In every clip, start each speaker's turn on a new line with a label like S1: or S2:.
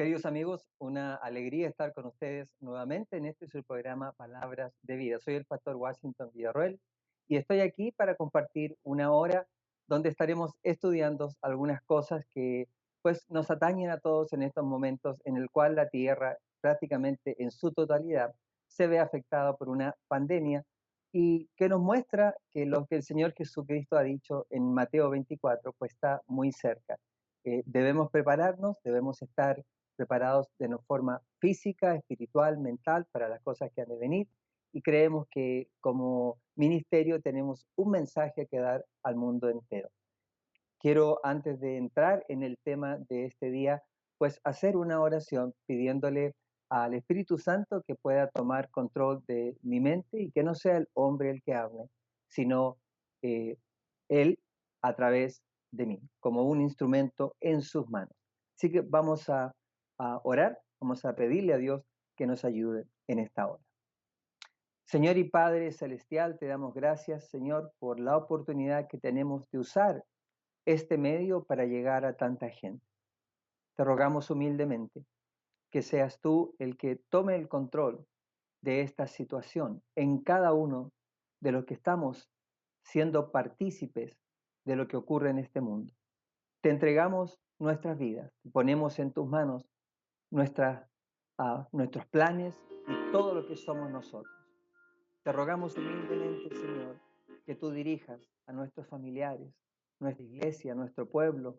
S1: Queridos amigos, una alegría estar con ustedes nuevamente en este su programa Palabras de Vida. Soy el pastor Washington Villarroel y estoy aquí para compartir una hora donde estaremos estudiando algunas cosas que pues nos atañen a todos en estos momentos en el cual la tierra prácticamente en su totalidad se ve afectada por una pandemia y que nos muestra que lo que el Señor Jesucristo ha dicho en Mateo 24 pues está muy cerca. Debemos prepararnos, debemos estar preparados de una forma física, espiritual, mental para las cosas que han de venir y creemos que como ministerio tenemos un mensaje que dar al mundo entero. Quiero, antes de entrar en el tema de este día, pues hacer una oración pidiéndole al Espíritu Santo que pueda tomar control de mi mente y que no sea el hombre el que hable, sino eh, Él a través de mí, como un instrumento en sus manos. Así que vamos a orar, vamos a pedirle a Dios que nos ayude en esta hora. Señor y Padre Celestial, te damos gracias, Señor, por la oportunidad que tenemos de usar este medio para llegar a tanta gente. Te rogamos humildemente que seas tú el que tome el control de esta situación en cada uno de los que estamos siendo partícipes de lo que ocurre en este mundo. Te entregamos nuestras vidas, ponemos en tus manos nuestras, nuestros planes y todo lo que somos nosotros. Te rogamos humildemente, Señor, que tú dirijas a nuestros familiares, nuestra iglesia, nuestro pueblo,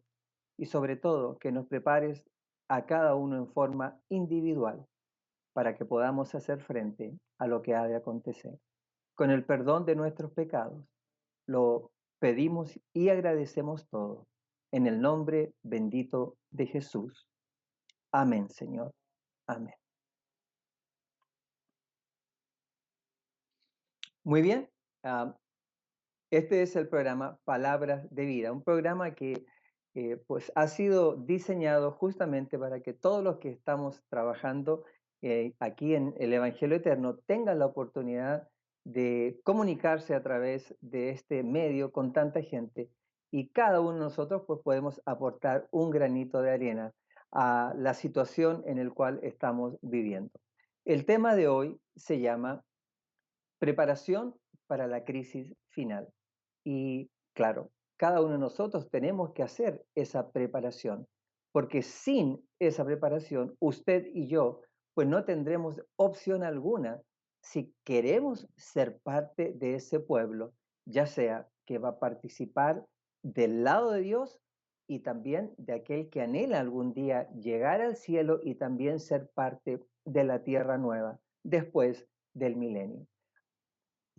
S1: y sobre todo que nos prepares a cada uno en forma individual para que podamos hacer frente a lo que ha de acontecer. Con el perdón de nuestros pecados, lo pedimos y agradecemos todo. En el nombre bendito de Jesús. Amén, Señor. Amén. Muy bien. ah, Este es el programa Palabras de Vida, un programa que pues ha sido diseñado justamente para que todos los que estamos trabajando aquí en el Evangelio Eterno tengan la oportunidad de comunicarse a través de este medio con tanta gente y cada uno de nosotros pues podemos aportar un granito de arena a la situación en la cual estamos viviendo. El tema de hoy se llama Preparación para la crisis final. Y claro, cada uno de nosotros tenemos que hacer esa preparación, porque sin esa preparación, usted y yo, pues no tendremos opción alguna si queremos ser parte de ese pueblo, ya sea que va a participar del lado de Dios y también de aquel que anhela algún día llegar al cielo y también ser parte de la tierra nueva después del milenio.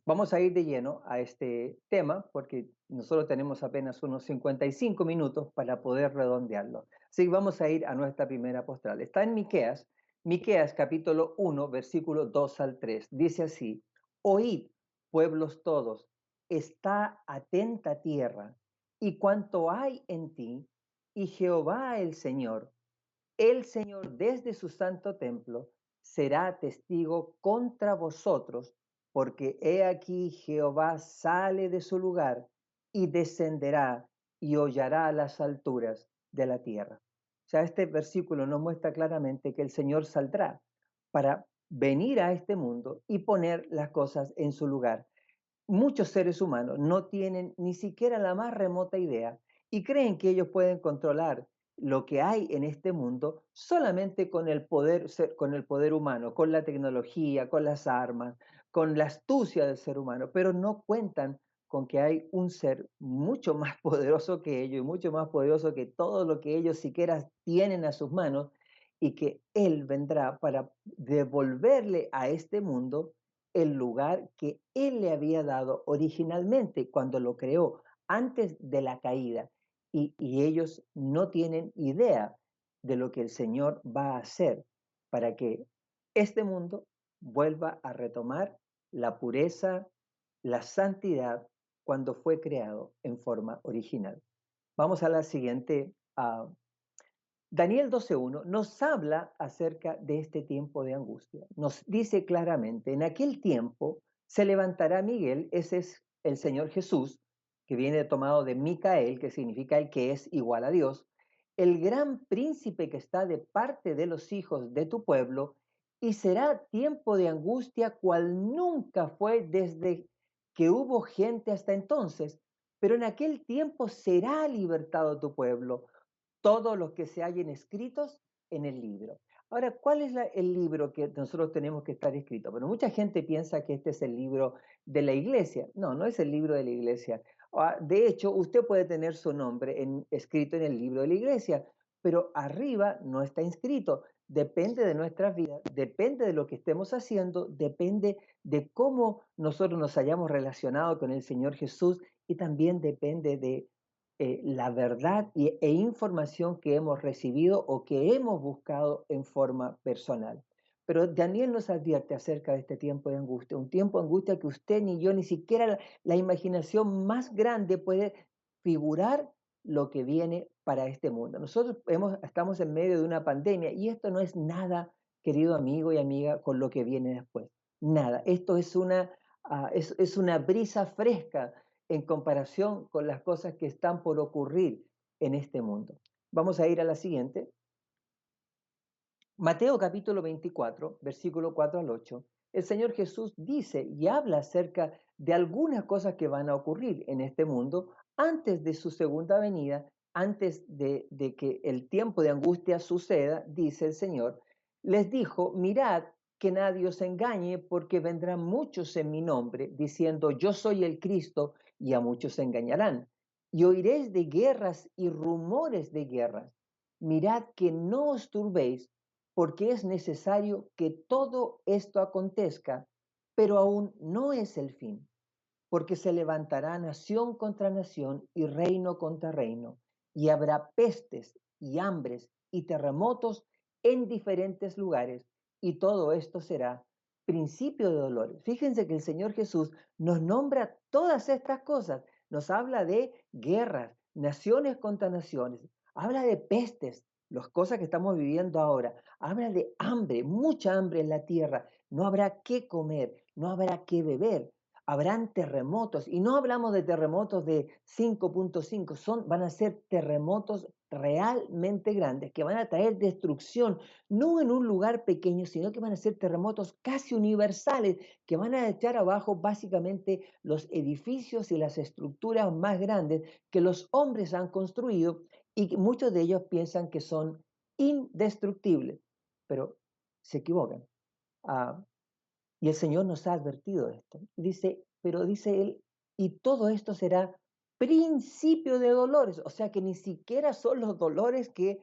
S1: Vamos a ir de lleno a este tema porque nosotros tenemos apenas unos 55 minutos para poder redondearlo. Así que vamos a ir a nuestra primera postal. Está en Miqueas, Miqueas capítulo 1, versículo 2 al 3. Dice así: Oíd, pueblos todos, está atenta tierra, y cuanto hay en ti, y Jehová el Señor desde su santo templo, será testigo contra vosotros, porque he aquí Jehová sale de su lugar y descenderá y hollará las alturas de la tierra. O sea, este versículo nos muestra claramente que el Señor saldrá para venir a este mundo y poner las cosas en su lugar. Muchos seres humanos no tienen ni siquiera la más remota idea y creen que ellos pueden controlar lo que hay en este mundo solamente con el poder humano, con la tecnología, con las armas, con la astucia del ser humano, pero no cuentan con que hay un ser mucho más poderoso que ellos y mucho más poderoso que todo lo que ellos siquiera tienen a sus manos y que Él vendrá para devolverle a este mundo el lugar que Él le había dado originalmente cuando lo creó, antes de la caída. Y ellos no tienen idea de lo que el Señor va a hacer para que este mundo vuelva a retomar la pureza, la santidad cuando fue creado en forma original. Vamos a la siguiente. Daniel 12:1 nos habla acerca de este tiempo de angustia. Nos dice claramente, en aquel tiempo se levantará Miguel, ese es el Señor Jesús, que viene tomado de Micael, que significa el que es igual a Dios, el gran príncipe que está de parte de los hijos de tu pueblo, y será tiempo de angustia cual nunca fue desde que hubo gente hasta entonces, pero en aquel tiempo será libertado tu pueblo, todos los que se hallen escritos en el libro. Ahora, ¿cuál es el libro que nosotros tenemos que estar escrito? Bueno, mucha gente piensa que este es el libro de la iglesia. No, no es el libro de la iglesia. De hecho, usted puede tener su nombre escrito en el libro de la iglesia, pero arriba no está inscrito. Depende de nuestras vidas, depende de lo que estemos haciendo, depende de cómo nosotros nos hayamos relacionado con el Señor Jesús y también depende de la verdad e información que hemos recibido o que hemos buscado en forma personal. Pero Daniel nos advierte acerca de este tiempo de angustia, un tiempo de angustia que usted ni yo, ni siquiera la imaginación más grande puede figurar lo que viene para este mundo. Nosotros estamos en medio de una pandemia y esto no es nada, querido amigo y amiga, con lo que viene después. Nada. Esto es una brisa fresca en comparación con las cosas que están por ocurrir en este mundo. Vamos a ir a la siguiente. Mateo capítulo 24, versículo 4 al 8. El Señor Jesús dice y habla acerca de algunas cosas que van a ocurrir en este mundo antes de su segunda venida, antes de que el tiempo de angustia suceda, dice el Señor. Les dijo, mirad que nadie os engañe porque vendrán muchos en mi nombre diciendo yo soy el Cristo y a muchos se engañarán. Y oiréis de guerras y rumores de guerras. Mirad que no os turbéis porque es necesario que todo esto acontezca, pero aún no es el fin, porque se levantará nación contra nación y reino contra reino, y habrá pestes y hambres y terremotos en diferentes lugares, y todo esto será principio de dolores. Fíjense que el Señor Jesús nos nombra todas estas cosas, nos habla de guerras, naciones contra naciones, habla de pestes, las cosas que estamos viviendo ahora, habla de hambre, mucha hambre en la tierra, no habrá qué comer, no habrá qué beber, habrán terremotos, y no hablamos de terremotos de 5.5, van a ser terremotos realmente grandes, que van a traer destrucción, no en un lugar pequeño, sino que van a ser terremotos casi universales, que van a echar abajo básicamente los edificios y las estructuras más grandes que los hombres han construido y que muchos de ellos piensan que son indestructibles, pero se equivocan. Ah, y el Señor nos ha advertido de esto. Dice, pero dice Él, y todo esto será principio de dolores, o sea que ni siquiera son los dolores que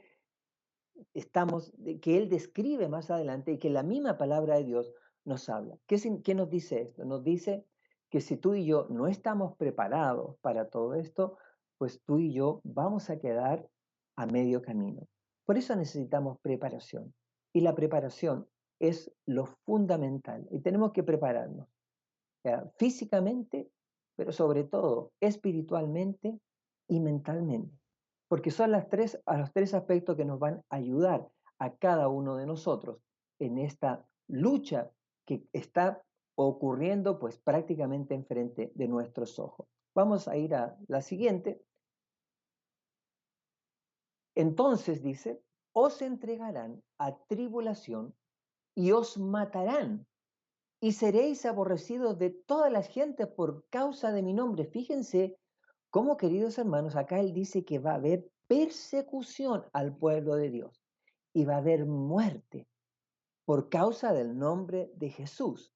S1: que Él describe más adelante y que la misma palabra de Dios nos habla. ¿Qué nos dice esto? Nos dice que si tú y yo no estamos preparados para todo esto, pues tú y yo vamos a quedar a medio camino. Por eso necesitamos preparación. Y la preparación es lo fundamental. Y tenemos que prepararnos físicamente, pero sobre todo espiritualmente y mentalmente. Porque son los tres aspectos que nos van a ayudar a cada uno de nosotros en esta lucha que está ocurriendo pues prácticamente enfrente de nuestros ojos. Vamos a ir a la siguiente. Entonces dice, os entregarán a tribulación y os matarán y seréis aborrecidos de todas las gentes por causa de mi nombre. Fíjense cómo, queridos hermanos, acá él dice que va a haber persecución al pueblo de Dios y va a haber muerte por causa del nombre de Jesús.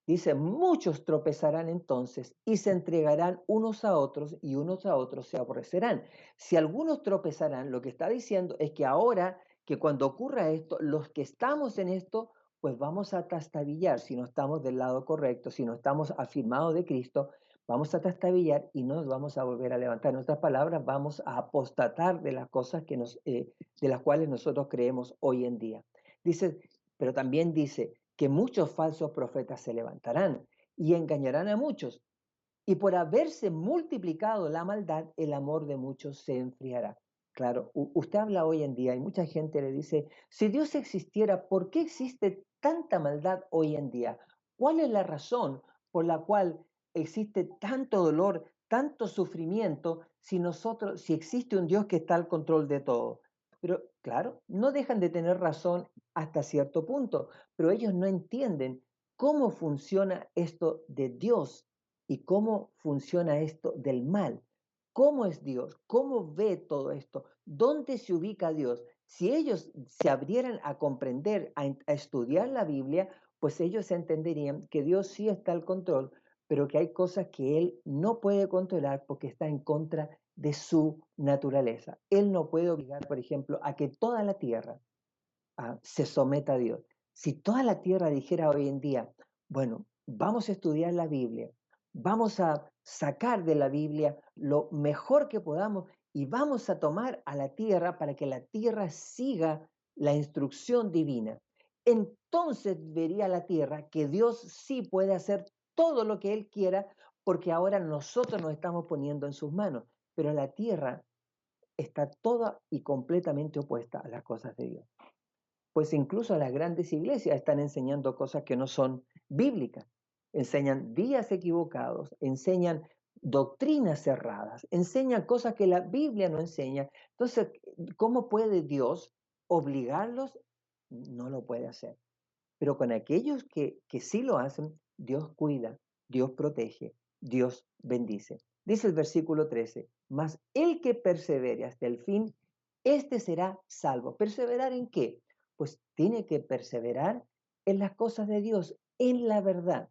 S1: Dice, muchos tropezarán entonces y se entregarán unos a otros y unos a otros se aborrecerán. Si algunos tropezarán, lo que está diciendo es que ahora, que cuando ocurra esto, los que estamos en esto, pues vamos a trastabillar si no estamos del lado correcto, si no estamos afirmados de Cristo, vamos a trastabillar y no nos vamos a volver a levantar. En otras palabras, vamos a apostatar de las cosas de las cuales nosotros creemos hoy en día. Dice, pero también dice, que muchos falsos profetas se levantarán y engañarán a muchos. Y por haberse multiplicado la maldad, el amor de muchos se enfriará. Claro, usted habla hoy en día y mucha gente le dice, si Dios existiera, ¿por qué existe tanta maldad hoy en día? ¿Cuál es la razón por la cual existe tanto dolor, tanto sufrimiento si existe un Dios que está al control de todo? Pero claro, no dejan de tener razón hasta cierto punto, pero ellos no entienden cómo funciona esto de Dios y cómo funciona esto del mal. ¿Cómo es Dios? ¿Cómo ve todo esto? ¿Dónde se ubica Dios? Si ellos se abrieran a comprender, a estudiar la Biblia, pues ellos entenderían que Dios sí está al control, pero que hay cosas que Él no puede controlar porque está en contra de su naturaleza. Él no puede obligar, por ejemplo, a que toda la tierra se someta a Dios. Si toda la tierra dijera hoy en día, bueno, vamos a estudiar la Biblia, vamos a sacar de la Biblia lo mejor que podamos y vamos a tomar a la tierra para que la tierra siga la instrucción divina. Entonces vería la tierra que Dios sí puede hacer todo lo que Él quiera porque ahora nosotros nos estamos poniendo en sus manos, pero la tierra está toda y completamente opuesta a las cosas de Dios. Pues incluso las grandes iglesias están enseñando cosas que no son bíblicas. Enseñan días equivocados, enseñan doctrinas cerradas, enseñan cosas que la Biblia no enseña. Entonces, ¿cómo puede Dios obligarlos? No lo puede hacer. Pero con aquellos que sí lo hacen, Dios cuida, Dios protege, Dios bendice. Dice el versículo 13, mas el que persevere hasta el fin, este será salvo. ¿Perseverar en qué? Pues tiene que perseverar en las cosas de Dios, en la verdad.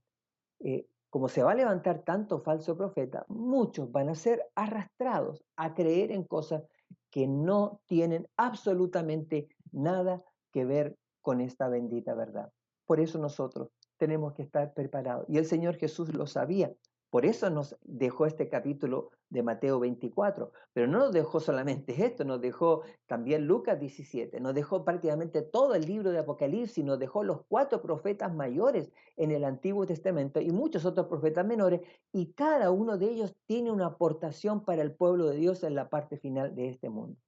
S1: Como se va a levantar tanto falso profeta, muchos van a ser arrastrados a creer en cosas que no tienen absolutamente nada que ver con esta bendita verdad. Por eso nosotros tenemos que estar preparados. Y el Señor Jesús lo sabía. Por eso nos dejó este capítulo de Mateo 24. Pero no nos dejó solamente esto, nos dejó también Lucas 17, nos dejó prácticamente todo el libro de Apocalipsis, nos dejó los 4 profetas mayores en el Antiguo Testamento y muchos otros profetas menores, y cada uno de ellos tiene una aportación para el pueblo de Dios en la parte final de este mundo.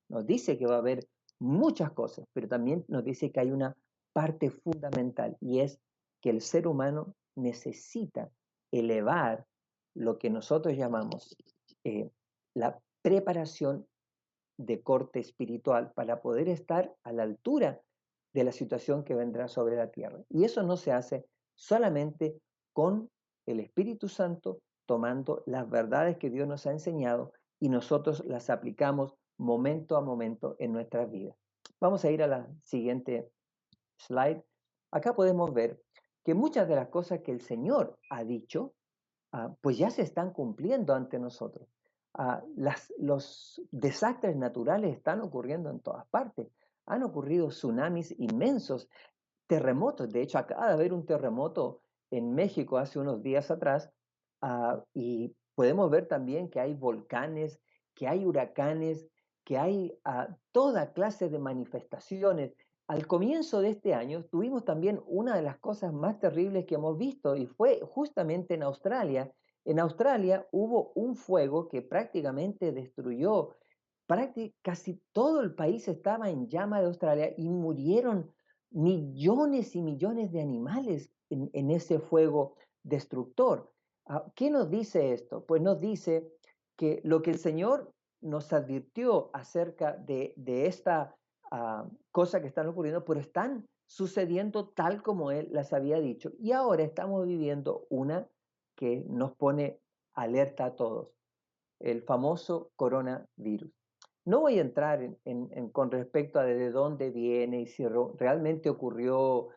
S1: Nos dice que va a haber muchas cosas, pero también nos dice que hay una parte fundamental y es que el ser humano necesita elevar lo que nosotros llamamos la preparación de corte espiritual para poder estar a la altura de la situación que vendrá sobre la tierra. Y eso no se hace solamente con el Espíritu Santo tomando las verdades que Dios nos ha enseñado y nosotros las aplicamos momento a momento en nuestras vidas. Vamos a ir a la siguiente slide. Acá podemos ver que muchas de las cosas que el Señor ha dicho, pues ya se están cumpliendo ante nosotros. Los desastres naturales están ocurriendo en todas partes. Han ocurrido tsunamis inmensos, terremotos. De hecho, acaba de haber un terremoto en México hace unos días atrás, y podemos ver también que hay volcanes, que hay huracanes, que hay toda clase de manifestaciones. Al comienzo de este año tuvimos también una de las cosas más terribles que hemos visto y fue justamente en Australia. En Australia hubo un fuego que prácticamente destruyó, casi todo el país estaba en llama de Australia y murieron millones y millones de animales en ese fuego destructor. ¿Qué nos dice esto? Pues nos dice que lo que el Señor nos advirtió acerca de esta cosa que están ocurriendo, pero están sucediendo tal como Él las había dicho. Y ahora estamos viviendo una que nos pone alerta a todos, el famoso coronavirus. No voy a entrar con respecto a de dónde viene y si realmente ocurrió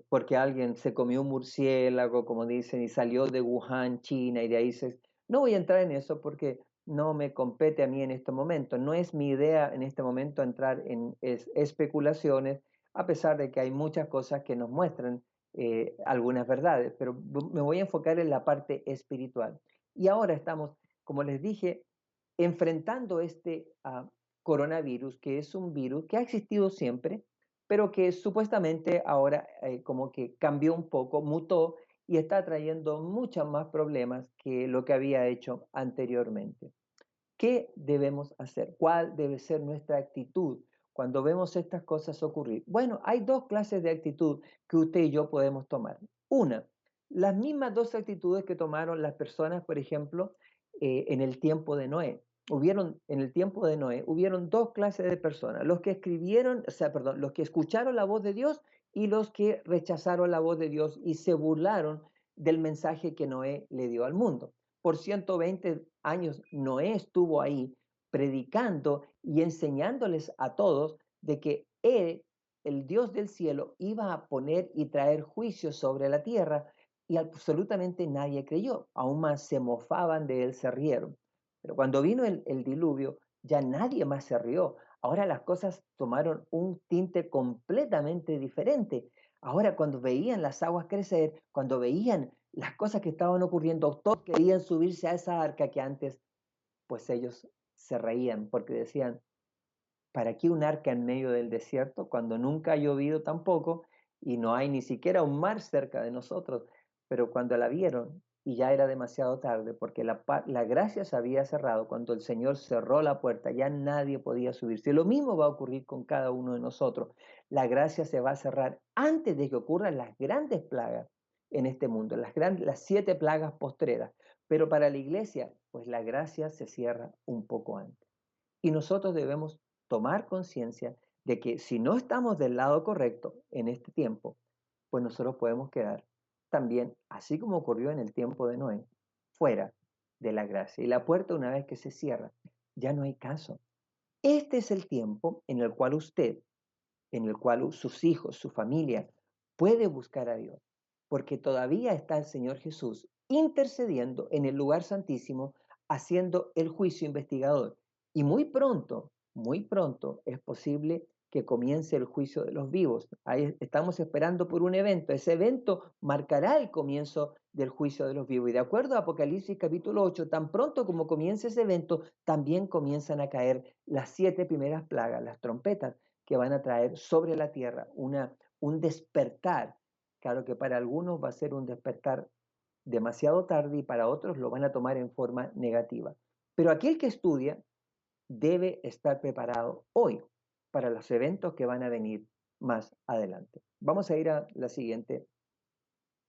S1: porque alguien se comió un murciélago, como dicen, y salió de Wuhan, China, y de ahí se... No voy a entrar en eso porque no me compete a mí en este momento. No es mi idea en este momento entrar en especulaciones, a pesar de que hay muchas cosas que nos muestran algunas verdades, pero me voy a enfocar en la parte espiritual. Y ahora estamos, como les dije, enfrentando este coronavirus, que es un virus que ha existido siempre, pero que supuestamente ahora como que cambió un poco, mutó y está trayendo muchos más problemas que lo que había hecho anteriormente. ¿Qué debemos hacer? ¿Cuál debe ser nuestra actitud cuando vemos estas cosas ocurrir? Bueno, hay 2 clases de actitud que usted y yo podemos tomar. Una, las mismas 2 actitudes que tomaron las personas, por ejemplo, en el tiempo de Noé. En el tiempo de Noé, hubieron dos clases de personas, los que escribieron, o sea, perdón, los que escucharon la voz de Dios y los que rechazaron la voz de Dios y se burlaron del mensaje que Noé le dio al mundo. Por 120 años Noé estuvo ahí predicando y enseñándoles a todos de que él, el Dios del cielo, iba a poner y traer juicio sobre la tierra, y absolutamente nadie creyó. Aún más se mofaban de él, se rieron. Pero cuando vino el diluvio, ya nadie más se rió. Ahora las cosas tomaron un tinte completamente diferente. Ahora cuando veían las aguas crecer, cuando veían las cosas que estaban ocurriendo, todos querían subirse a esa arca que antes, pues ellos se reían porque decían, ¿para qué un arca en medio del desierto cuando nunca ha llovido tampoco y no hay ni siquiera un mar cerca de nosotros? Pero cuando la vieron, y ya era demasiado tarde, porque la gracia se había cerrado, cuando el Señor cerró la puerta, ya nadie podía subirse. Lo mismo va a ocurrir con cada uno de nosotros. La gracia se va a cerrar antes de que ocurran las grandes plagas en este mundo, las 7 plagas postreras. Pero para la iglesia, pues la gracia se cierra un poco antes. Y nosotros debemos tomar conciencia de que si no estamos del lado correcto en este tiempo, pues nosotros podemos quedar también, así como ocurrió en el tiempo de Noé, fuera de la gracia. Y la puerta, una vez que se cierra, ya no hay caso. Este es el tiempo en el cual usted, en el cual sus hijos, su familia, puede buscar a Dios, porque todavía está el Señor Jesús intercediendo en el lugar santísimo, haciendo el juicio investigador. Y muy pronto es posible que comience el juicio de los vivos. Ahí estamos esperando por un evento. Ese evento marcará el comienzo del juicio de los vivos. Y de acuerdo a Apocalipsis capítulo 8, tan pronto como comience ese evento, también comienzan a caer las 7 primeras plagas, las trompetas, que van a traer sobre la tierra un despertar. Claro que para algunos va a ser un despertar demasiado tarde y para otros lo van a tomar en forma negativa. Pero aquel que estudia debe estar preparado hoy para los eventos que van a venir más adelante. Vamos a ir a la siguiente.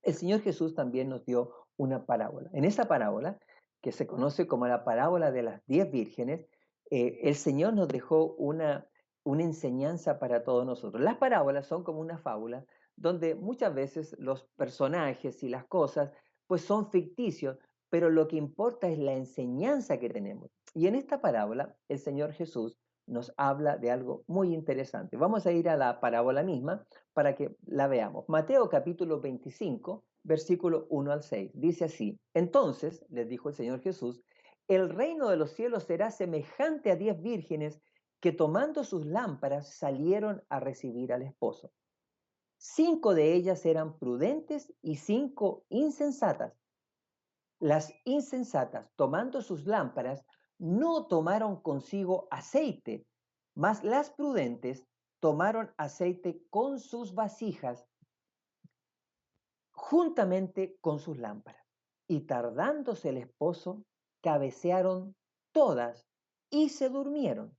S1: El Señor Jesús también nos dio una parábola. En esa parábola, que se conoce como la parábola de las 10 vírgenes, el Señor nos dejó una enseñanza para todos nosotros. Las parábolas son como una fábula donde muchas veces los personajes y las cosas pues son ficticios, pero lo que importa es la enseñanza que tenemos. Y en esta parábola el Señor Jesús nos habla de algo muy interesante. Vamos a ir a la parábola misma para que la veamos. Mateo capítulo 25, versículo 1 al 6. Dice así: Entonces, les dijo el Señor Jesús, el reino de los cielos será semejante a 10 vírgenes que tomando sus lámparas salieron a recibir al esposo. 5 de ellas eran prudentes y 5 insensatas. Las insensatas, tomando sus lámparas, no tomaron consigo aceite, mas las prudentes tomaron aceite con sus vasijas juntamente con sus lámparas. Y tardándose el esposo, cabecearon todas y se durmieron.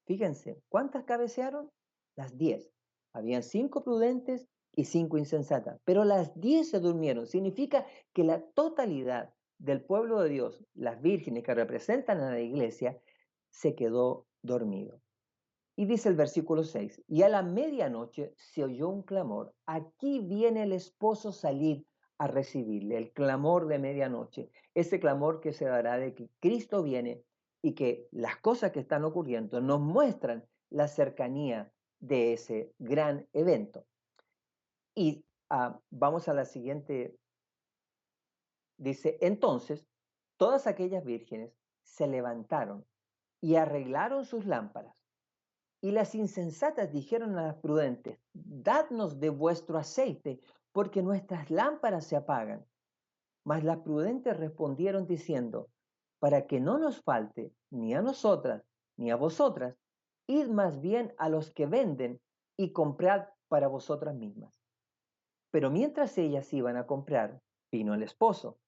S1: Fíjense, ¿cuántas cabecearon? Las 10. Habían 5 prudentes y 5 insensatas, pero las 10 se durmieron. Significa que la totalidad del pueblo de Dios, las vírgenes que representan a la iglesia, se quedó dormido. Y dice el versículo 6, y a la medianoche se oyó un clamor, aquí viene el esposo, salir a recibirle, el clamor de medianoche, ese clamor que se dará de que Cristo viene y que las cosas que están ocurriendo nos muestran la cercanía de ese gran evento. Y vamos a la siguiente, dice, entonces todas aquellas vírgenes se levantaron y arreglaron sus lámparas. Y las insensatas dijeron a las prudentes, dadnos de vuestro aceite, porque nuestras lámparas se apagan. Mas las prudentes respondieron diciendo, para que no nos falte ni a nosotras ni a vosotras, id más bien a los que venden y comprad para vosotras mismas. Pero mientras ellas iban a comprar, vino el esposo,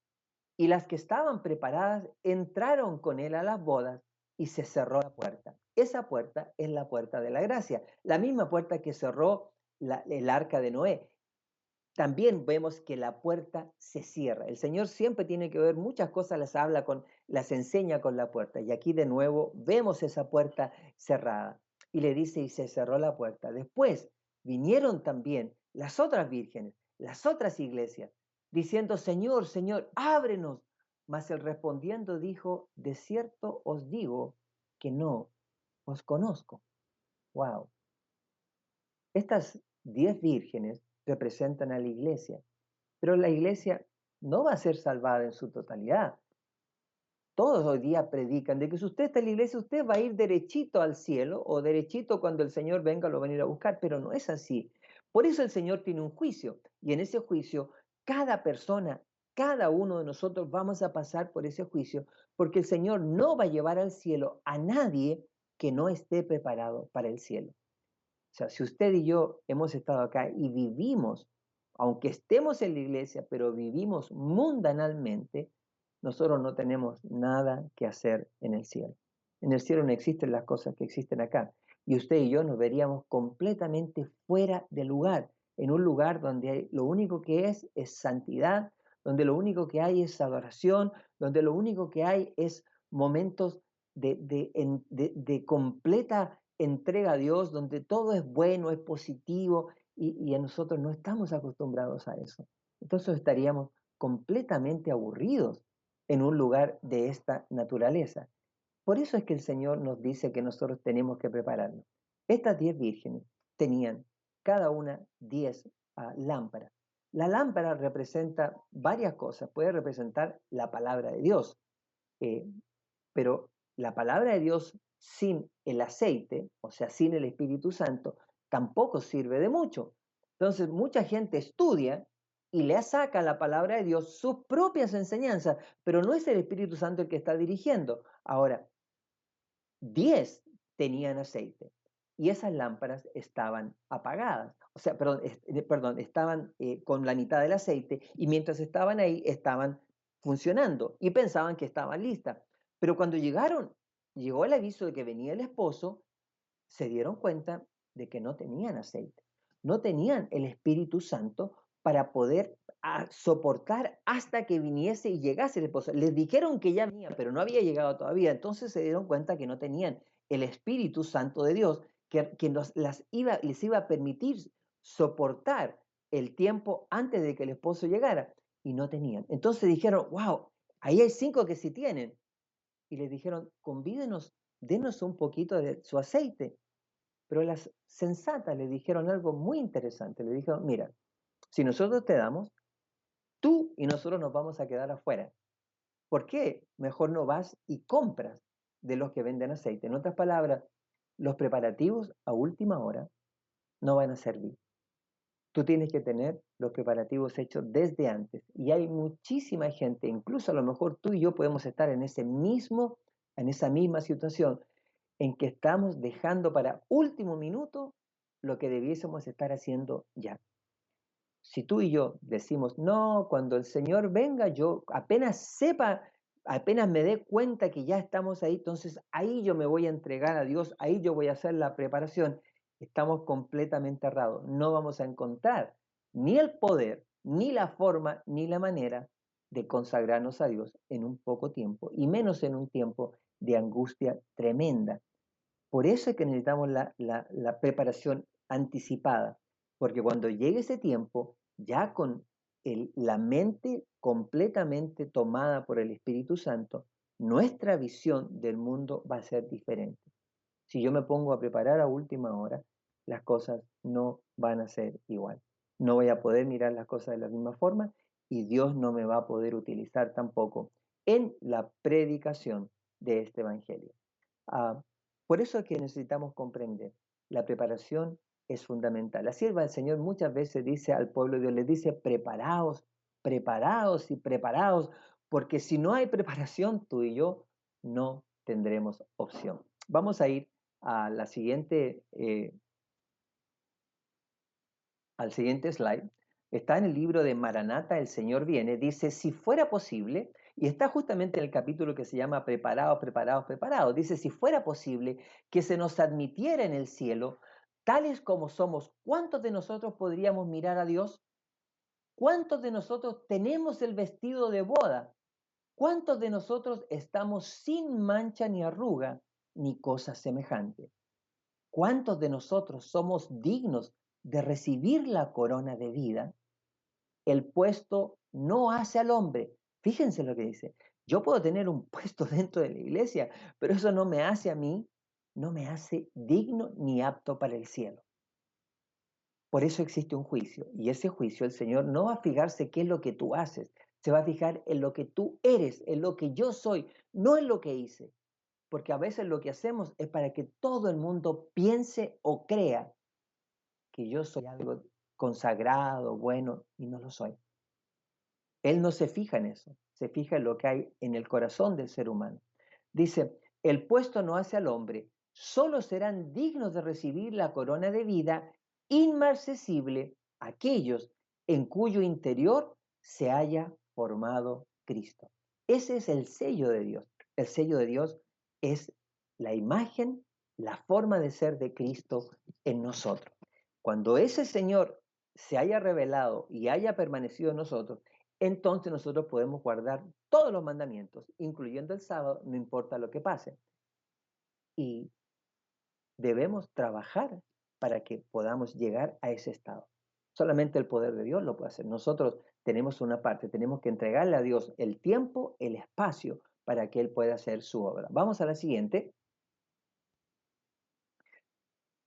S1: y las que estaban preparadas entraron con él a las bodas y se cerró la puerta. Esa puerta es la puerta de la gracia, la misma puerta que cerró el arca de Noé. también vemos que la puerta se cierra. El Señor siempre tiene que ver muchas cosas, las enseña con la puerta. Y aquí de nuevo vemos esa puerta cerrada. Y le dice, y se cerró la puerta. Después vinieron también las otras vírgenes, las otras iglesias, diciendo, Señor, Señor, ábrenos. Mas él respondiendo dijo, de cierto os digo que no os conozco. Wow. Estas 10 vírgenes representan a la iglesia, pero la iglesia no va a ser salvada en su totalidad. Todos hoy día predican de que si usted está en la iglesia, usted va a ir derechito al cielo o derechito cuando el Señor venga lo va a venir a buscar, pero no es así. Por eso el Señor tiene un juicio y en ese juicio cada persona, cada uno de nosotros vamos a pasar por ese juicio porque el Señor no va a llevar al cielo a nadie que no esté preparado para el cielo. O sea, si usted y yo hemos estado acá y vivimos, aunque estemos en la iglesia, pero vivimos mundanalmente, nosotros no tenemos nada que hacer en el cielo. En el cielo no existen las cosas que existen acá. Y usted y yo nos veríamos completamente fuera de lugar, en un lugar donde lo único que es santidad, donde lo único que hay es adoración, donde lo único que hay es momentos de completa entrega a Dios, donde todo es bueno, es positivo, y a nosotros no estamos acostumbrados a eso. Entonces estaríamos completamente aburridos en un lugar de esta naturaleza. Por eso es que el Señor nos dice que nosotros tenemos que prepararnos. Estas 10 vírgenes tenían cada una 10 lámparas. La lámpara representa varias cosas. Puede representar la palabra de Dios, eh, pero la palabra de Dios sin el aceite, o sea, sin el Espíritu Santo, tampoco sirve de mucho. Entonces, mucha gente estudia y le saca a la palabra de Dios sus propias enseñanzas, pero no es el Espíritu Santo el que está dirigiendo. Ahora, 10 tenían aceite y esas lámparas estaban apagadas, o sea, perdón, estaban con la mitad del aceite y mientras estaban ahí estaban funcionando y pensaban que estaban listas. Pero cuando llegó el aviso de que venía el esposo, se dieron cuenta de que no tenían aceite, no tenían el Espíritu Santo para poder soportar hasta que viniese y llegase el esposo. Les dijeron que ya venía, pero no había llegado todavía. Entonces se dieron cuenta que no tenían el Espíritu Santo de Dios, que les iba a permitir soportar el tiempo antes de que el esposo llegara. Y no tenían. Entonces dijeron, wow, ahí hay 5 que sí tienen. Y les dijeron, convídenos, denos un poquito de su aceite. Pero las sensatas le dijeron algo muy interesante. Le dijeron, mira, si nosotros te damos, tú y nosotros nos vamos a quedar afuera. ¿Por qué? Mejor no vas y compras de los que venden aceite. En otras palabras, los preparativos a última hora no van a servir. Tú tienes que tener los preparativos hechos desde antes. Y hay muchísima gente, incluso a lo mejor tú y yo podemos estar en esa misma situación, en que estamos dejando para último minuto lo que debiésemos estar haciendo ya. Si tú y yo decimos, no, cuando el Señor venga, yo apenas me dé cuenta que ya estamos ahí, entonces ahí yo me voy a entregar a Dios, ahí yo voy a hacer la preparación, estamos completamente errados. No vamos a encontrar ni el poder, ni la forma, ni la manera de consagrarnos a Dios en un poco tiempo, y menos en un tiempo de angustia tremenda. Por eso es que necesitamos la preparación anticipada, porque cuando llegue ese tiempo, ya con la mente completamente tomada por el Espíritu Santo, nuestra visión del mundo va a ser diferente. Si yo me pongo a preparar a última hora, las cosas no van a ser igual. No voy a poder mirar las cosas de la misma forma y Dios no me va a poder utilizar tampoco en la predicación de este Evangelio. Ah, por eso es que necesitamos comprender, la preparación es fundamental. La sierva del Señor muchas veces dice al pueblo de Dios, les dice, preparaos, preparaos y preparaos, porque si no hay preparación, tú y yo no tendremos opción. Vamos a ir a la siguiente, al siguiente slide. Está en el libro de Maranata, el Señor viene. Dice, si fuera posible, y está justamente en el capítulo que se llama Preparados, preparados, preparados. Dice, si fuera posible que se nos admitiera en el cielo, tales como somos, ¿cuántos de nosotros podríamos mirar a Dios? ¿Cuántos de nosotros tenemos el vestido de boda? ¿Cuántos de nosotros estamos sin mancha ni arruga ni cosa semejante? ¿Cuántos de nosotros somos dignos de recibir la corona de vida? El puesto no hace al hombre. Fíjense lo que dice. Yo puedo tener un puesto dentro de la iglesia, pero eso no me hace a mí, no me hace digno ni apto para el cielo. Por eso existe un juicio, y ese juicio el Señor no va a fijarse qué es lo que tú haces, se va a fijar en lo que tú eres, en lo que yo soy, no en lo que hice. Porque a veces lo que hacemos es para que todo el mundo piense o crea que yo soy algo consagrado, bueno, y no lo soy. Él no se fija en eso, se fija en lo que hay en el corazón del ser humano. Dice, el puesto no hace al hombre, solo serán dignos de recibir la corona de vida inmarcesible aquellos en cuyo interior se haya formado Cristo. Ese es el sello de Dios. El sello de Dios es la imagen, la forma de ser de Cristo en nosotros. Cuando ese Señor se haya revelado y haya permanecido en nosotros, entonces nosotros podemos guardar todos los mandamientos, incluyendo el sábado, no importa lo que pase. Y debemos trabajar para que podamos llegar a ese estado. Solamente el poder de Dios lo puede hacer. Nosotros tenemos una parte, tenemos que entregarle a Dios el tiempo, el espacio, para que Él pueda hacer su obra. Vamos a la siguiente.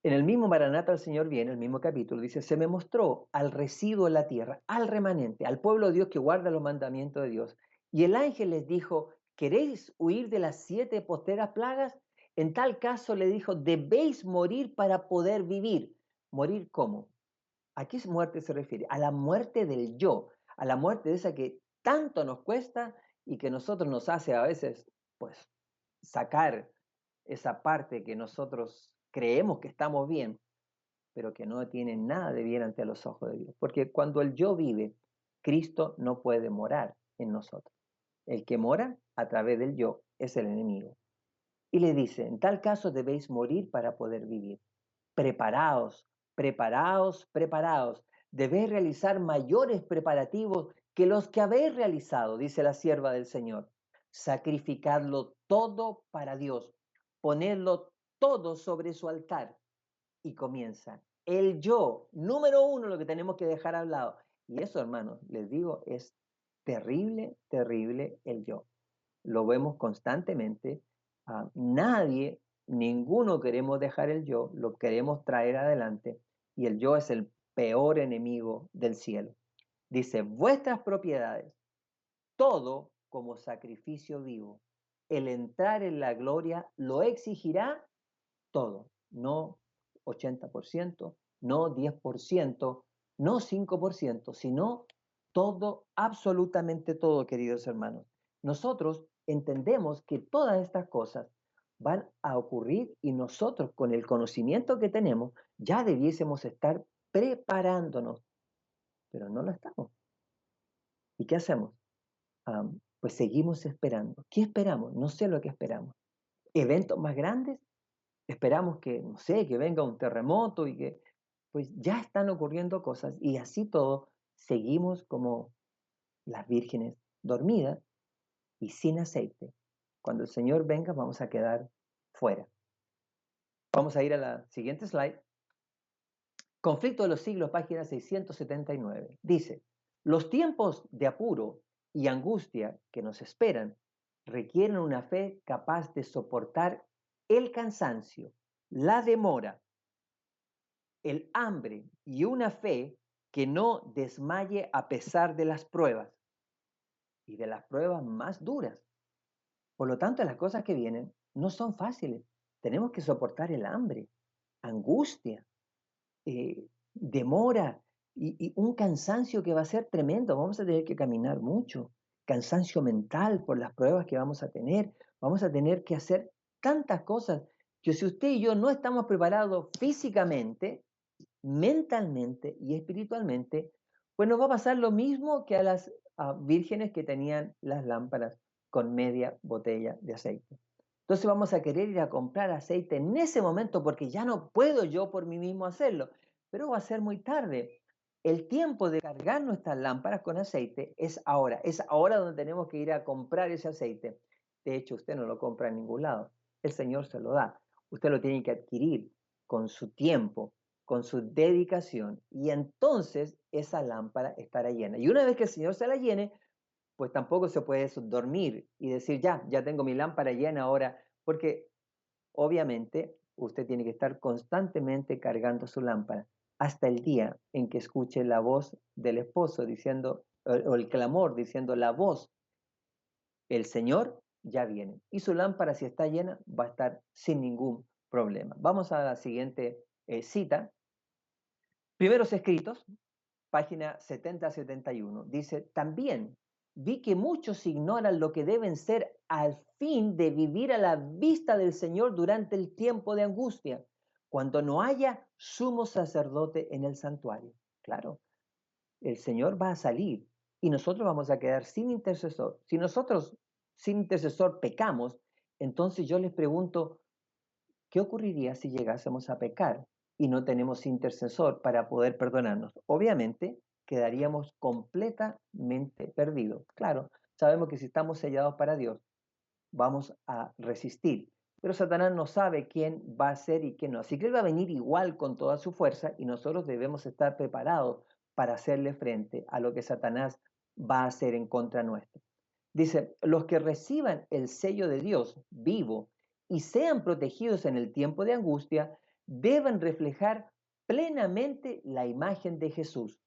S1: En el mismo Maranata el Señor viene, el mismo capítulo, dice, se me mostró al residuo en la tierra, al remanente, al pueblo de Dios que guarda los mandamientos de Dios. Y el ángel les dijo, ¿queréis huir de las 7 postreras plagas? En tal caso le dijo, debéis morir para poder vivir. ¿Morir cómo? ¿A qué muerte se refiere? A la muerte del yo, a la muerte de esa que tanto nos cuesta y que nosotros nos hace a veces, pues, sacar esa parte que nosotros creemos que estamos bien, pero que no tiene nada de bien ante los ojos de Dios. Porque cuando el yo vive, Cristo no puede morar en nosotros. El que mora a través del yo es el enemigo. Y le dice, en tal caso debéis morir para poder vivir. Preparaos, preparaos, preparaos. Debéis realizar mayores preparativos que los que habéis realizado, dice la sierva del Señor. Sacrificadlo todo para Dios. Ponedlo todo sobre su altar. Y comienza. El yo, número uno, lo que tenemos que dejar al lado. Y eso, hermanos, les digo, es terrible, terrible el yo. Lo vemos constantemente. Nadie, ninguno queremos dejar el yo, lo queremos traer adelante. Y el yo es el peor enemigo del cielo. Dice, vuestras propiedades, todo como sacrificio vivo. El entrar en la gloria lo exigirá todo, no 80%, no 10%, no 5%, sino todo, absolutamente todo, queridos hermanos. Nosotros entendemos que todas estas cosas van a ocurrir y nosotros con el conocimiento que tenemos ya debiésemos estar preparándonos, pero no lo estamos. ¿Y qué hacemos? Pues seguimos esperando. ¿Qué esperamos? No sé lo que esperamos. ¿Eventos más grandes? Esperamos que, no sé, que venga un terremoto y que, pues ya están ocurriendo cosas y así todo, seguimos como las vírgenes dormidas y sin aceite. Cuando el Señor venga, vamos a quedar fuera. Vamos a ir a la siguiente slide. Conflicto de los siglos, página 679. Dice, los tiempos de apuro y angustia que nos esperan requieren una fe capaz de soportar el cansancio, la demora, el hambre y una fe que no desmaye a pesar de las pruebas y de las pruebas más duras. Por lo tanto, las cosas que vienen no son fáciles. Tenemos que soportar el hambre, angustia, demora y un cansancio que va a ser tremendo. Vamos a tener que caminar mucho, cansancio mental por las pruebas que vamos a tener. Vamos a tener que hacer tantas cosas que si usted y yo no estamos preparados físicamente, mentalmente y espiritualmente, pues nos va a pasar lo mismo que a las vírgenes que tenían las lámparas con media botella de aceite. Entonces vamos a querer ir a comprar aceite en ese momento porque ya no puedo yo por mí mismo hacerlo, pero va a ser muy tarde. el tiempo de cargar nuestras lámparas con aceite es ahora donde tenemos que ir a comprar ese aceite. De hecho, usted no lo compra en ningún lado, el Señor se lo da. Usted lo tiene que adquirir con su tiempo, con su dedicación, y entonces esa lámpara estará llena. Y una vez que el Señor se la llene, pues tampoco se puede dormir y decir, ya tengo mi lámpara llena ahora, porque obviamente usted tiene que estar constantemente cargando su lámpara hasta el día en que escuche la voz del esposo diciendo, o el clamor diciendo, la voz, el Señor ya viene. Y su lámpara, si está llena, va a estar sin ningún problema. Vamos a la siguiente cita. Primeros escritos, página 70-71, dice, también vi que muchos ignoran lo que deben ser al fin de vivir a la vista del Señor durante el tiempo de angustia, cuando no haya sumo sacerdote en el santuario. Claro, el Señor va a salir y nosotros vamos a quedar sin intercesor. Si nosotros sin intercesor pecamos, entonces yo les pregunto, ¿qué ocurriría si llegásemos a pecar y no tenemos intercesor para poder perdonarnos? Obviamente quedaríamos completamente perdidos. Claro, sabemos que si estamos sellados para Dios, vamos a resistir. Pero Satanás no sabe quién va a ser y quién no. Así que él va a venir igual con toda su fuerza y nosotros debemos estar preparados para hacerle frente a lo que Satanás va a hacer en contra nuestra. Dice, los que reciban el sello de Dios vivo y sean protegidos en el tiempo de angustia, deben reflejar plenamente la imagen de Jesús.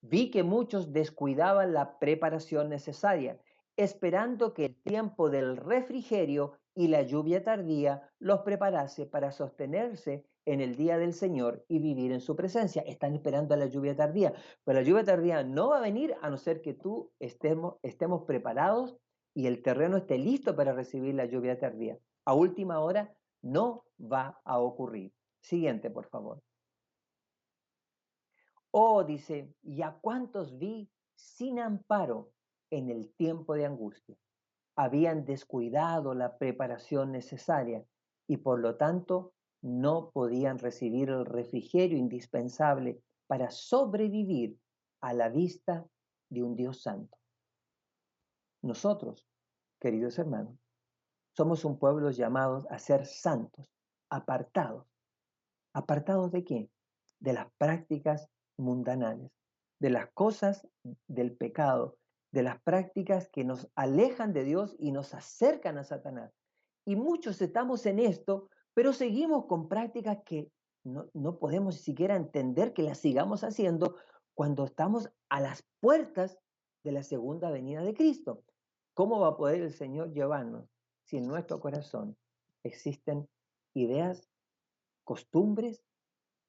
S1: Vi que muchos descuidaban la preparación necesaria, esperando que el tiempo del refrigerio y la lluvia tardía los preparase para sostenerse en el día del Señor y vivir en su presencia. Están esperando a la lluvia tardía, pero la lluvia tardía no va a venir a no ser que tú estemos preparados y el terreno esté listo para recibir la lluvia tardía. A última hora no va a ocurrir. Siguiente, por favor. Oh, dice, ¿y a cuántos vi sin amparo en el tiempo de angustia? Habían descuidado la preparación necesaria y por lo tanto no podían recibir el refrigerio indispensable para sobrevivir a la vista de un Dios santo. Nosotros, queridos hermanos, somos un pueblo llamados a ser santos, apartados. ¿Apartados de qué? De las prácticas mundanales, de las cosas del pecado, de las prácticas que nos alejan de Dios y nos acercan a Satanás. Y muchos estamos en esto, pero seguimos con prácticas que no podemos siquiera entender que las sigamos haciendo cuando estamos a las puertas de la segunda venida de Cristo. ¿Cómo va a poder el Señor llevarnos si en nuestro corazón existen ideas, costumbres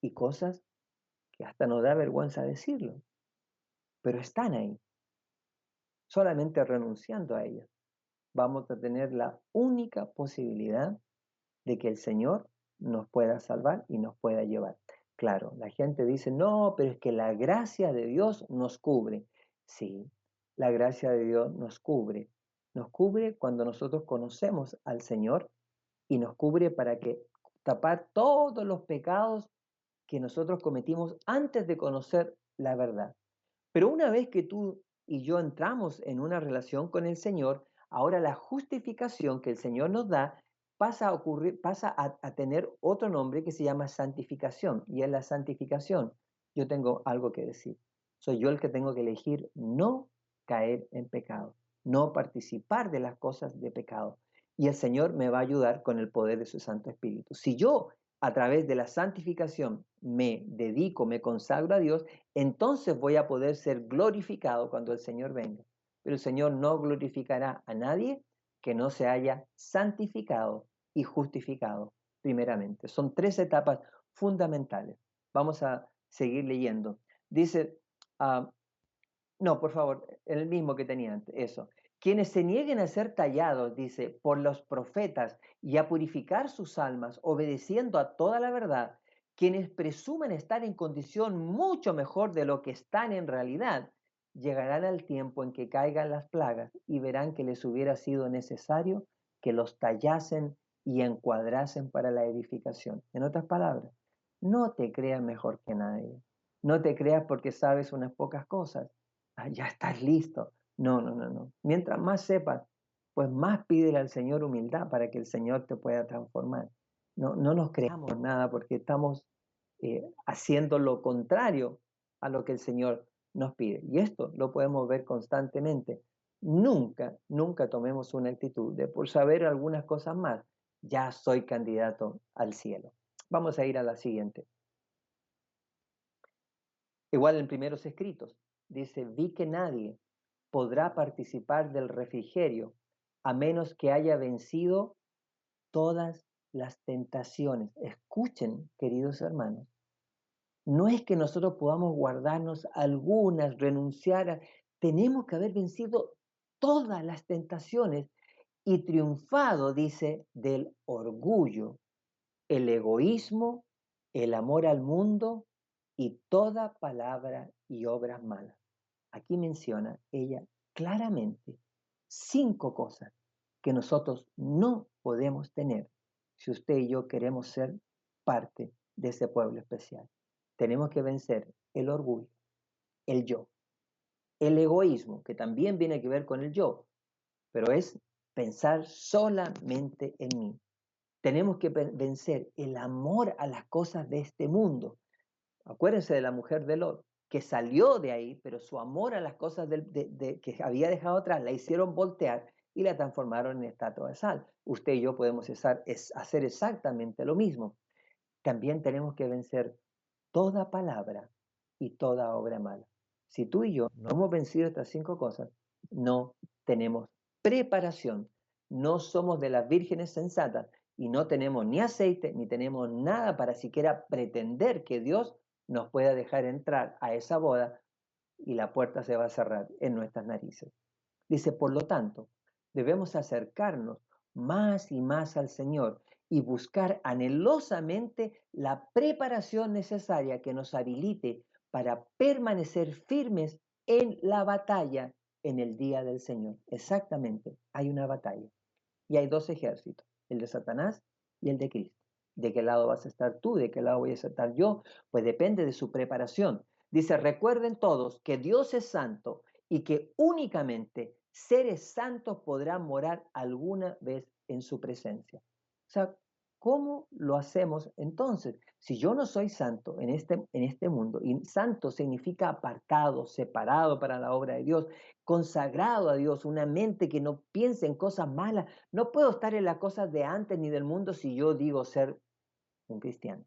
S1: y cosas que hasta nos da vergüenza decirlo, pero están ahí? Solamente renunciando a ellas vamos a tener la única posibilidad de que el Señor nos pueda salvar y nos pueda llevar. Claro, la gente dice, no, pero es que la gracia de Dios nos cubre. Sí, la gracia de Dios nos cubre. Nos cubre cuando nosotros conocemos al Señor y nos cubre para que tapar todos los pecados que nosotros cometimos antes de conocer la verdad. Pero una vez que tú y yo entramos en una relación con el Señor, ahora la justificación que el Señor nos da pasa a tener otro nombre que se llama santificación. Y en la santificación yo tengo algo que decir. Soy yo el que tengo que elegir no caer en pecado, no participar de las cosas de pecado. Y el Señor me va a ayudar con el poder de su Santo Espíritu. Si yo a través de la santificación me dedico, me consagro a Dios, entonces voy a poder ser glorificado cuando el Señor venga. Pero el Señor no glorificará a nadie que no se haya santificado y justificado primeramente. Son tres etapas fundamentales. Vamos a seguir leyendo. Dice, no, por favor, el mismo que tenía antes, eso. Quienes se nieguen a ser tallados, dice, por los profetas y a purificar sus almas, obedeciendo a toda la verdad, quienes presumen estar en condición mucho mejor de lo que están en realidad, llegarán al tiempo en que caigan las plagas y verán que les hubiera sido necesario que los tallasen y encuadrasen para la edificación. En otras palabras, no te creas mejor que nadie. No te creas porque sabes unas pocas cosas. Ah, ya estás listo. No, no, no, no. Mientras más sepas, pues más pídele al Señor humildad para que el Señor te pueda transformar. No, no nos creamos nada porque estamos haciendo lo contrario a lo que el Señor nos pide. Y esto lo podemos ver constantemente. Nunca, nunca tomemos una actitud de por saber algunas cosas más, ya soy candidato al cielo. Vamos a ir a la siguiente. Igual en primeros escritos, dice, vi que nadie podrá participar del refrigerio a menos que haya vencido todas las tentaciones. Escuchen, queridos hermanos, no es que nosotros podamos guardarnos algunas, tenemos que haber vencido todas las tentaciones y triunfado, dice, del orgullo, el egoísmo, el amor al mundo y toda palabra y obra mala. Aquí menciona ella claramente 5 cosas que nosotros no podemos tener si usted y yo queremos ser parte de ese pueblo especial. Tenemos que vencer el orgullo, el yo, el egoísmo, que también viene que ver con el yo, pero es pensar solamente en mí. Tenemos que vencer el amor a las cosas de este mundo. Acuérdense de la mujer de Lot, que salió de ahí, pero su amor a las cosas que había dejado atrás la hicieron voltear y la transformaron en estatua de sal. Usted y yo podemos hacer exactamente lo mismo. También tenemos que vencer toda palabra y toda obra mala. Si tú y yo no hemos vencido estas 5 cosas, no tenemos preparación, no somos de las vírgenes sensatas y no tenemos ni aceite ni tenemos nada para siquiera pretender que Dios nos pueda dejar entrar a esa boda y la puerta se va a cerrar en nuestras narices. Dice, por lo tanto, debemos acercarnos más y más al Señor y buscar anhelosamente la preparación necesaria que nos habilite para permanecer firmes en la batalla en el día del Señor. Exactamente, hay una batalla y hay 2 ejércitos, el de Satanás y el de Cristo. ¿De qué lado vas a estar tú? ¿De qué lado voy a estar yo? Pues depende de su preparación. Dice, recuerden todos que Dios es santo y que únicamente seres santos podrán morar alguna vez en su presencia. O sea, ¿cómo lo hacemos entonces? Si yo no soy santo en este mundo, y santo significa apartado, separado para la obra de Dios, consagrado a Dios, una mente que no piense en cosas malas, no puedo estar en las cosas de antes ni del mundo si yo digo ser un cristiano.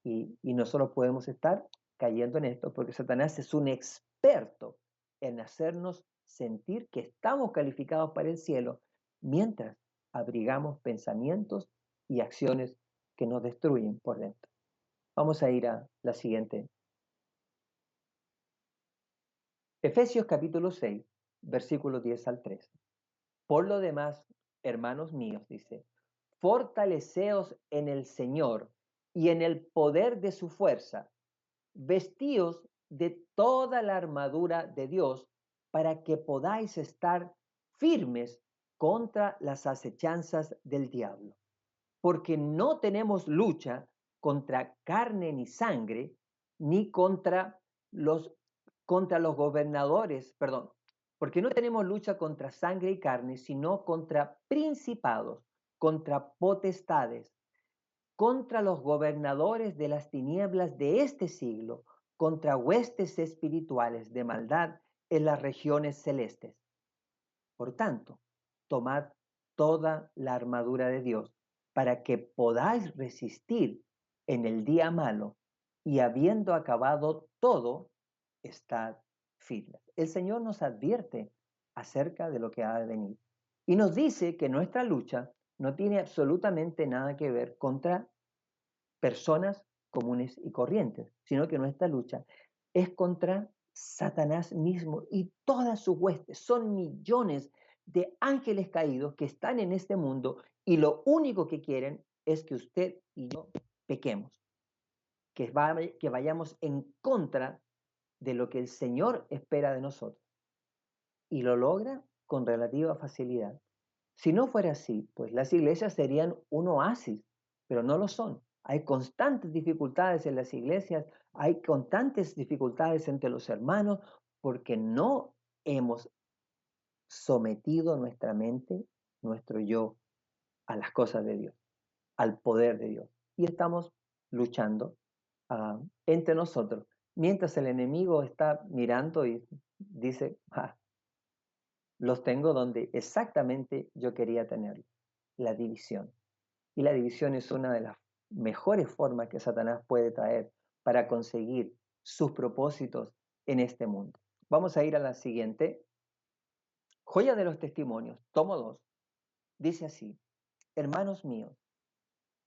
S1: Y nosotros podemos estar cayendo en esto porque Satanás es un experto en hacernos sentir que estamos calificados para el cielo mientras abrigamos pensamientos y acciones que nos destruyen por dentro. Vamos a ir a la siguiente. Efesios capítulo 6, versículos 10 al 13. Por lo demás, hermanos míos, dice, fortaleceos en el Señor y en el poder de su fuerza, vestíos de toda la armadura de Dios para que podáis estar firmes contra las acechanzas del diablo. Porque no tenemos lucha contra carne ni sangre, ni contra los gobernadores, perdón, porque no tenemos lucha contra sangre y carne, sino contra principados, contra potestades, contra los gobernadores de las tinieblas de este siglo, contra huestes espirituales de maldad en las regiones celestes. Por tanto, tomad toda la armadura de Dios para que podáis resistir en el día malo y habiendo acabado todo, estad firmes. El Señor nos advierte acerca de lo que ha de venir y nos dice que nuestra lucha no tiene absolutamente nada que ver contra personas comunes y corrientes, sino que nuestra lucha es contra Satanás mismo y todas sus huestes. Son millones de ángeles caídos que están en este mundo y lo único que quieren es que usted y yo pequemos, que vayamos en contra de lo que el Señor espera de nosotros. Y lo logra con relativa facilidad. Si no fuera así, pues las iglesias serían un oasis, pero no lo son. Hay constantes dificultades en las iglesias, hay constantes dificultades entre los hermanos porque no hemos sometido nuestra mente, nuestro yo, a las cosas de Dios, al poder de Dios. Y estamos luchando entre nosotros, mientras el enemigo está mirando y dice, los tengo donde exactamente yo quería tenerlos, la división. Y la división es una de las mejores formas que Satanás puede traer para conseguir sus propósitos en este mundo. Vamos a ir a la siguiente. Joya de los testimonios, tomo 2. Dice así, hermanos míos,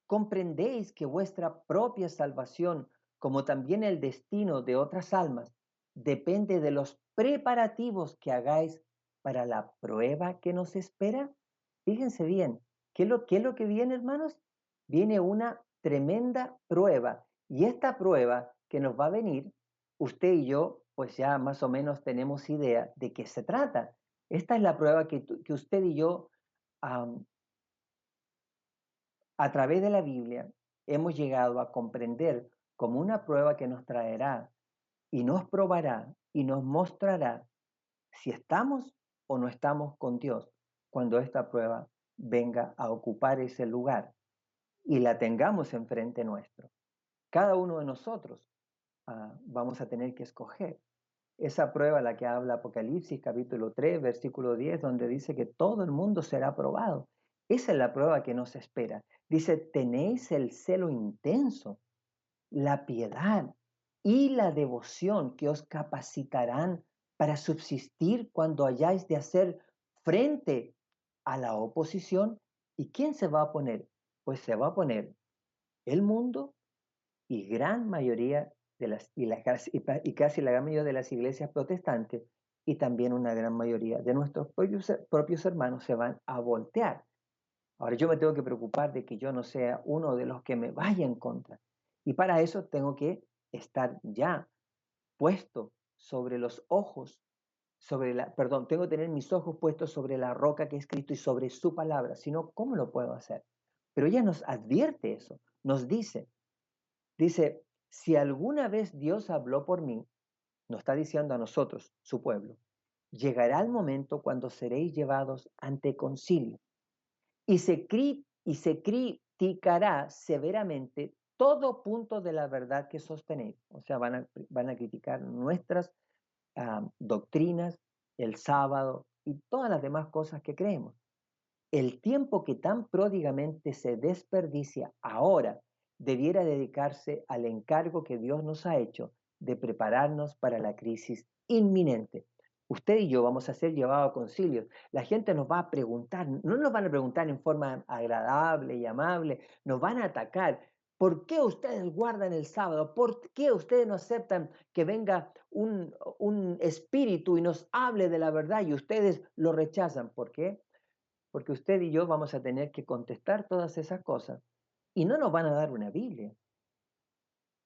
S1: ¿comprendéis que vuestra propia salvación, como también el destino de otras almas, depende de los preparativos que hagáis para la prueba que nos espera? Fíjense bien, qué es lo que viene, hermanos? Viene una tremenda prueba. Y esta prueba que nos va a venir, usted y yo, pues ya más o menos tenemos idea de qué se trata. Esta es la prueba que usted y yo, a través de la Biblia, hemos llegado a comprender como una prueba que nos traerá y nos probará y nos mostrará si estamos o no estamos con Dios cuando esta prueba venga a ocupar ese lugar y la tengamos enfrente nuestro. Cada uno de nosotros vamos a tener que escoger esa prueba a la que habla Apocalipsis capítulo 3, versículo 10, donde dice que todo el mundo será probado. Esa es la prueba que nos espera. Dice, tenéis el celo intenso, la piedad y la devoción que os capacitarán para subsistir cuando hayáis de hacer frente a la oposición. ¿Y quién se va a poner? Pues se va a poner el mundo y gran mayoría de y casi la gran mayoría de las iglesias protestantes y también una gran mayoría de nuestros propios hermanos se van a voltear. Ahora yo me tengo que preocupar de que yo no sea uno de los que me vaya en contra. Y para eso tengo que estar ya puesto sobre los ojos, tengo que tener mis ojos puestos sobre la roca que es Cristo y sobre su palabra. Si no, ¿cómo lo puedo hacer? Pero ella nos advierte eso, nos dice, si alguna vez Dios habló por mí, nos está diciendo a nosotros, su pueblo, llegará el momento cuando seréis llevados ante concilio y se criticará severamente todo punto de la verdad que sostenéis. O sea, van a criticar nuestras doctrinas, el sábado y todas las demás cosas que creemos. El tiempo que tan pródigamente se desperdicia ahora debiera dedicarse al encargo que Dios nos ha hecho de prepararnos para la crisis inminente. Usted y yo vamos a ser llevados a concilios. La gente nos va a preguntar, no nos van a preguntar en forma agradable y amable, nos van a atacar. ¿Por qué ustedes guardan el sábado? ¿Por qué ustedes no aceptan que venga un espíritu y nos hable de la verdad y ustedes lo rechazan? ¿Por qué? Porque usted y yo vamos a tener que contestar todas esas cosas y no nos van a dar una Biblia,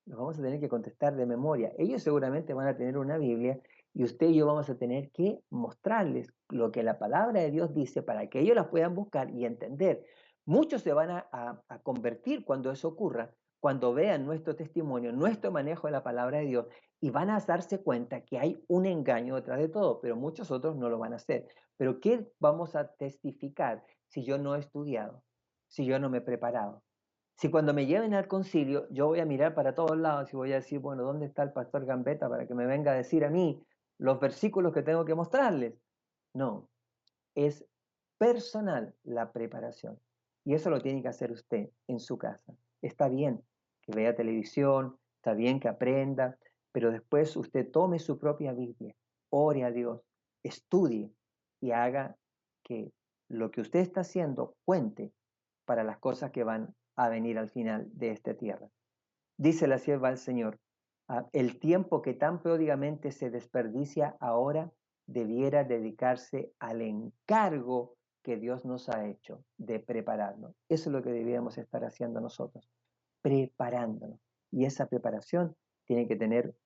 S1: nos vamos a tener que contestar de memoria. Ellos seguramente van a tener una Biblia y usted y yo vamos a tener que mostrarles lo que la palabra de Dios dice para que ellos la puedan buscar y entender. Muchos se van a convertir cuando eso ocurra, cuando vean nuestro testimonio, nuestro manejo de la palabra de Dios y van a darse cuenta que hay un engaño detrás de todo, pero muchos otros no lo van a hacer. Pero ¿qué vamos a testificar si yo no he estudiado, si yo no me he preparado? Si cuando me lleven al concilio, yo voy a mirar para todos lados y voy a decir, bueno, ¿dónde está el pastor Gambetta para que me venga a decir a mí los versículos que tengo que mostrarles? No, es personal la preparación. Y eso lo tiene que hacer usted en su casa. Está bien que vea televisión, está bien que aprenda, pero después usted tome su propia Biblia, ore a Dios, estudie y haga que lo que usted está haciendo cuente para las cosas que van a venir al final de esta tierra. Dice la sierva del Señor, el tiempo que tan pródigamente se desperdicia ahora debiera dedicarse al encargo que Dios nos ha hecho de prepararnos. Eso es lo que debiéramos estar haciendo nosotros, preparándonos. Y esa preparación tiene que tener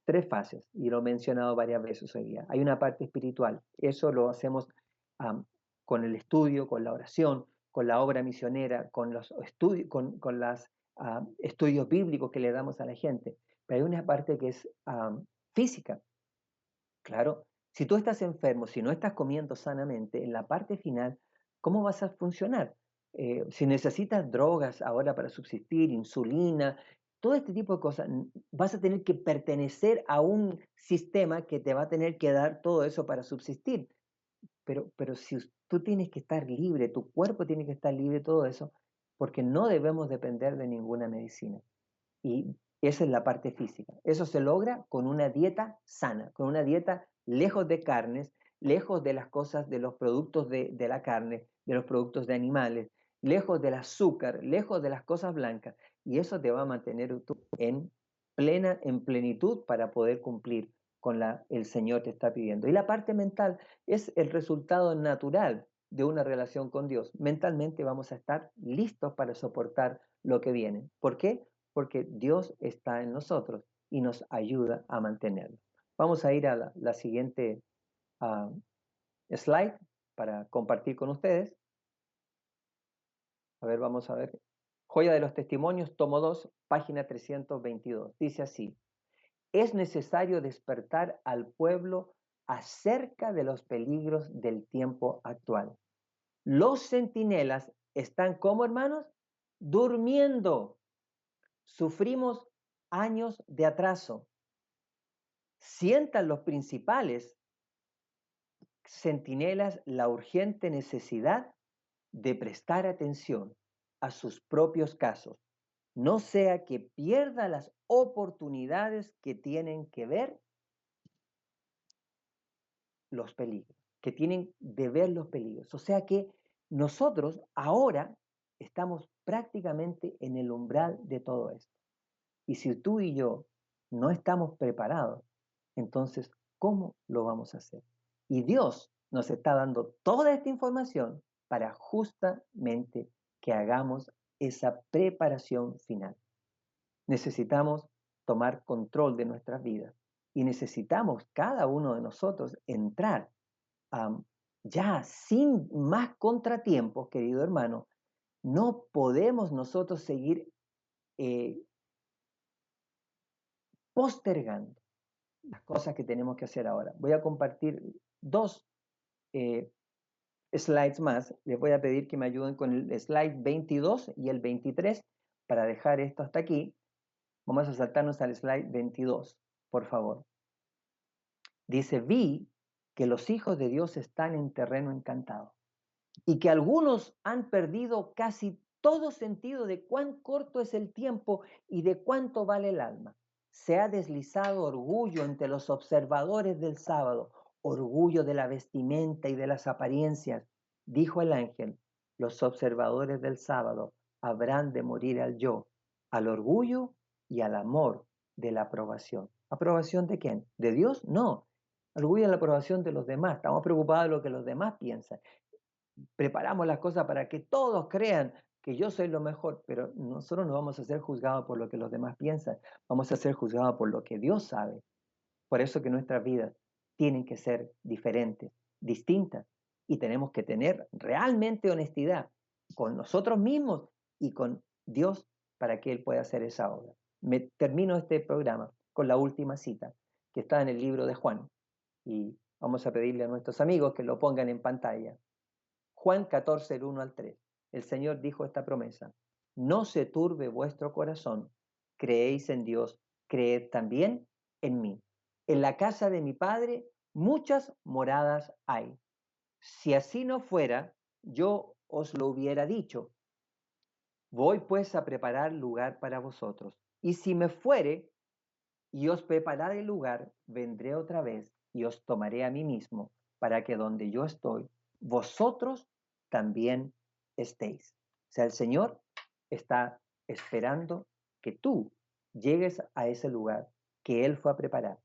S1: tres fases, y lo he mencionado varias veces hoy día. Hay una parte espiritual, eso lo hacemos con el estudio, con la oración, con la obra misionera, con los estudios, con las estudios bíblicos que le damos a la gente, pero hay una parte que es física. Claro, si tú estás enfermo, si no estás comiendo sanamente, en la parte final, ¿cómo vas a funcionar? Si necesitas drogas ahora para subsistir, insulina, todo este tipo de cosas, vas a tener que pertenecer a un sistema que te va a tener que dar todo eso para subsistir. Pero si tú tienes que estar libre, tu cuerpo tiene que estar libre de todo eso, porque no debemos depender de ninguna medicina. Y esa es la parte física. Eso se logra con una dieta sana, con una dieta lejos de carnes, lejos de las cosas, de los productos de la carne, de los productos de animales, lejos del azúcar, lejos de las cosas blancas. Y eso te va a mantener tú en plenitud para poder cumplir con el Señor te está pidiendo. Y la parte mental es el resultado natural de una relación con Dios. Mentalmente vamos a estar listos para soportar lo que viene. ¿Por qué? Porque Dios está en nosotros y nos ayuda a mantenerlo. Vamos a ir a la siguiente slide para compartir con ustedes. A ver, vamos a ver. Joya de los Testimonios, tomo 2, página 322. Dice así: es necesario despertar al pueblo acerca de los peligros del tiempo actual. Los centinelas están como hermanos, durmiendo. Sufrimos años de atraso. Sientan los principales centinelas la urgente necesidad de prestar atención a sus propios casos, no sea que pierda las oportunidades que tienen que ver los peligros, que tienen de ver los peligros. O sea que nosotros ahora estamos prácticamente en el umbral de todo esto. Y si tú y yo no estamos preparados, entonces, ¿cómo lo vamos a hacer? Y Dios nos está dando toda esta información para justamente que hagamos esa preparación final. Necesitamos tomar control de nuestras vidas y necesitamos cada uno de nosotros entrar ya sin más contratiempos, querido hermano. No podemos nosotros seguir postergando las cosas que tenemos que hacer ahora. Voy a compartir dos eh, slides más. Les voy a pedir que me ayuden con el slide 22 y el 23 para dejar esto hasta aquí. Vamos a saltarnos al slide 22, por favor. Dice, vi que los hijos de Dios están en terreno encantado y que algunos han perdido casi todo sentido de cuán corto es el tiempo y de cuánto vale el alma. Se ha deslizado orgullo entre los observadores del sábado, orgullo de la vestimenta y de las apariencias. Dijo el ángel, los observadores del sábado habrán de morir al yo, al orgullo y al amor de la aprobación. ¿Aprobación de quién? ¿De Dios? No. Orgullo y la aprobación de los demás. Estamos preocupados de lo que los demás piensan. Preparamos las cosas para que todos crean que yo soy lo mejor, pero nosotros no vamos a ser juzgados por lo que los demás piensan, vamos a ser juzgados por lo que Dios sabe. Por eso que nuestras vidas tienen que ser diferentes, distintas, y tenemos que tener realmente honestidad con nosotros mismos y con Dios para que Él pueda hacer esa obra. Termino este programa con la última cita que está en el libro de Juan, y vamos a pedirle a nuestros amigos que lo pongan en pantalla. Juan 14, el 1 al 3. El Señor dijo esta promesa: no se turbe vuestro corazón, creéis en Dios, creed también en mí. En la casa de mi Padre muchas moradas hay. Si así no fuera, yo os lo hubiera dicho. Voy pues a preparar lugar para vosotros. Y si me fuere y os preparare el lugar, vendré otra vez y os tomaré a mí mismo, para que donde yo estoy, vosotros también estéis. O sea, el Señor está esperando que tú llegues a ese lugar que Él fue a preparar.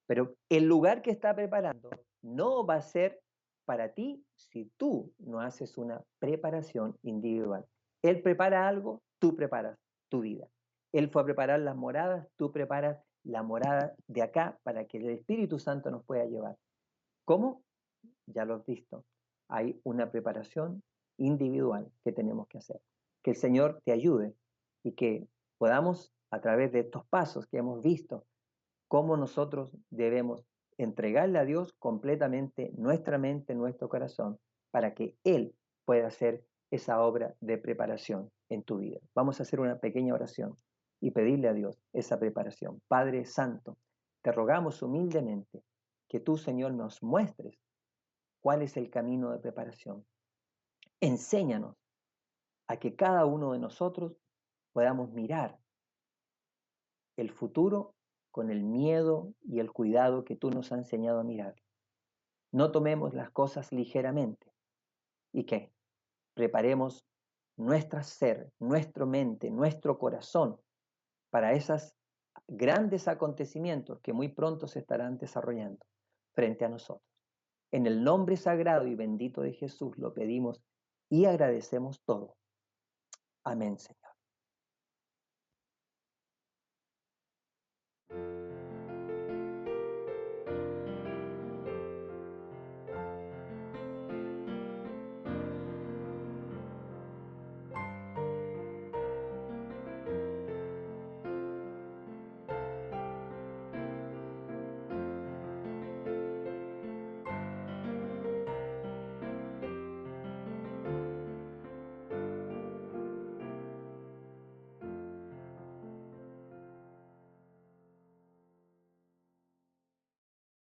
S1: Pero el lugar que está preparando no va a ser para ti si tú no haces una preparación individual. Él prepara algo, tú preparas tu vida. Él fue a preparar las moradas, tú preparas la morada de acá para que el Espíritu Santo nos pueda llevar. ¿Cómo? Ya lo has visto. Hay una preparación individual que tenemos que hacer. Que el Señor te ayude y que podamos, a través de estos pasos que hemos visto, cómo nosotros debemos entregarle a Dios completamente nuestra mente, nuestro corazón, para que Él pueda hacer esa obra de preparación en tu vida. Vamos a hacer una pequeña oración y pedirle a Dios esa preparación. Padre Santo, te rogamos humildemente que tú, Señor, nos muestres cuál es el camino de preparación. Enséñanos a que cada uno de nosotros podamos mirar el futuro con el miedo y el cuidado que tú nos has enseñado a mirar. No tomemos las cosas ligeramente y que preparemos nuestra ser, nuestra mente, nuestro corazón para esos grandes acontecimientos que muy pronto se estarán desarrollando frente a nosotros. En el nombre sagrado y bendito de Jesús lo pedimos y agradecemos todo. Amén, Señor.